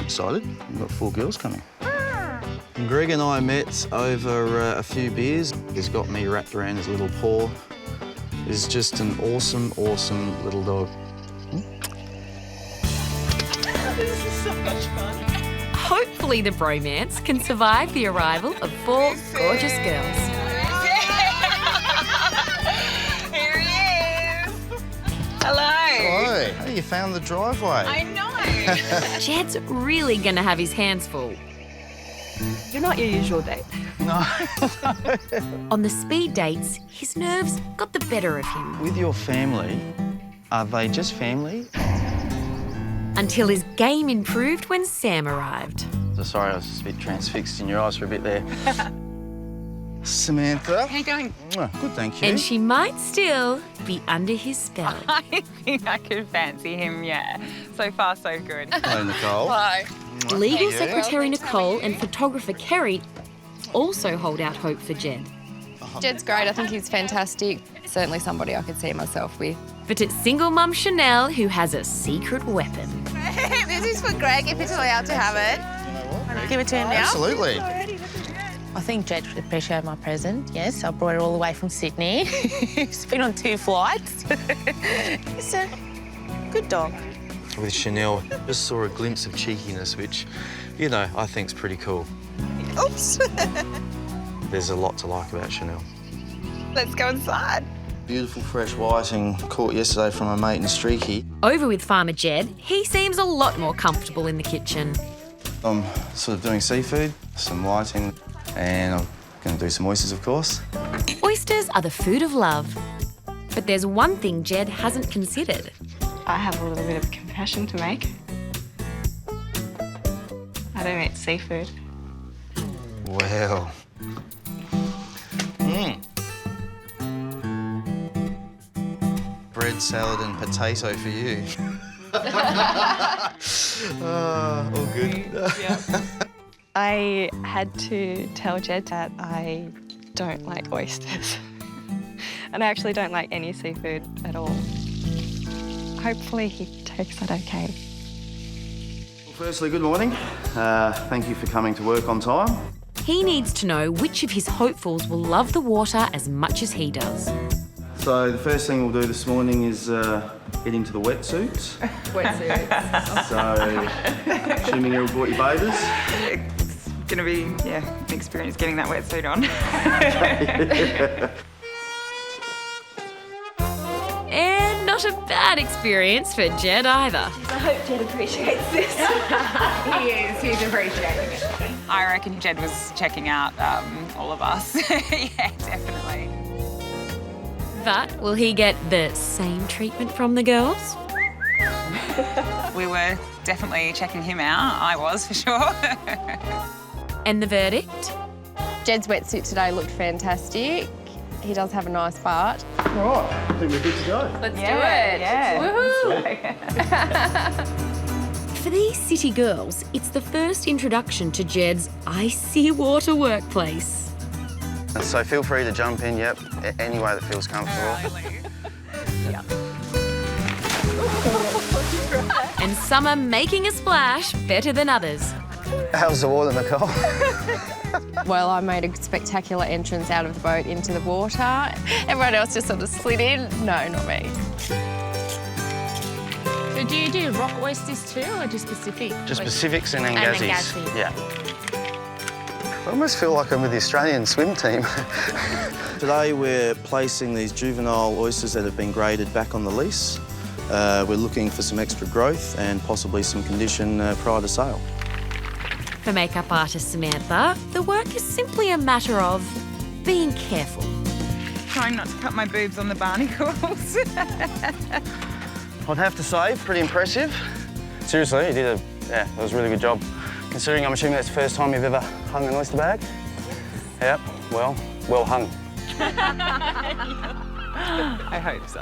excited. We've got 4 girls coming. Greg and I met over a few beers. He's got me wrapped around his little paw. He's just an awesome, awesome little dog. This is so much fun. Hopefully the bromance can survive the arrival of 4 gorgeous girls. Here he is. Hello. Hi. Hey, you found the driveway. I know. Jed's really gonna have his hands full. You're not your usual date. No. On the speed dates, his nerves got the better of him. With your family, are they just family? Until his game improved when Sam arrived. So sorry, I was just a bit transfixed in your eyes for a bit there. Samantha. How you going? Good, thank you. And she might still be under his spell. I think I could fancy him, yeah. So far, so good. Hello, Nicole. Hi. Legal secretary Nicole and photographer Kerry also hold out hope for Jedd. Jedd's great. I think he's fantastic. Certainly somebody I could see myself with. But it's single mum Chanel who has a secret weapon. This is for Greg, if he's allowed to have it. Give it to him now. Absolutely. I think Jedd would appreciate my present, yes. I brought it all the way from Sydney. He's been on 2 flights. He's a good dog. With Chanel, just saw a glimpse of cheekiness, which, you know, I think's pretty cool. Oops. There's a lot to like about Chanel. Let's go inside. Beautiful fresh whiting caught yesterday from a mate in Streaky. Over with Farmer Jedd, he seems a lot more comfortable in the kitchen. I'm sort of doing seafood, some whiting, and I'm going to do some oysters, of course. Oysters are the food of love. But there's one thing Jedd hasn't considered. I have a little bit of a confession to make. I don't eat seafood. Well. Bread, salad and potato for you. All good. I had to tell Jedd that I don't like oysters. And I actually don't like any seafood at all. Hopefully he takes that okay. Well, firstly, good morning. Thank you for coming to work on time. He needs to know which of his hopefuls will love the water as much as he does. So the first thing we'll do this morning is get into the wetsuits. Wetsuits. So, assuming you all brought your bathers. It's gonna be, yeah, an experience getting that wetsuit on. And not a bad experience for Jedd either. I hope Jedd appreciates this. He's appreciating it. I reckon Jedd was checking out all of us. Yeah, definitely. But will he get the same treatment from the girls? We were definitely checking him out. I was, for sure. And the verdict? Jedd's wetsuit today looked fantastic. He does have a nice part. All right, I think we're good to go. Let's do it. Yeah. Woohoo! For these city girls, it's the first introduction to Jedd's icy water workplace. So feel free to jump in, yep, any way that feels comfortable. And some are making a splash better than others. How's the water, Nicole? Well, I made a spectacular entrance out of the boat into the water. Everyone else just sort of slid in. No, not me. So do you do rock oysters too, or just Pacific? Just oysters? Pacifics and And Angazis. Angazis. Yeah. I almost feel like I'm with the Australian swim team. Today we're placing these juvenile oysters that have been graded back on the lease. We're looking for some extra growth and possibly some condition prior to sale. For makeup artist Samantha, the work is simply a matter of being careful. Trying not to cut my boobs on the barnacles. I'd have to say, pretty impressive. Seriously, you did that was a really good job. Considering I'm assuming that's the first time you've ever hung an oyster bag? Yep, well hung. I hope so.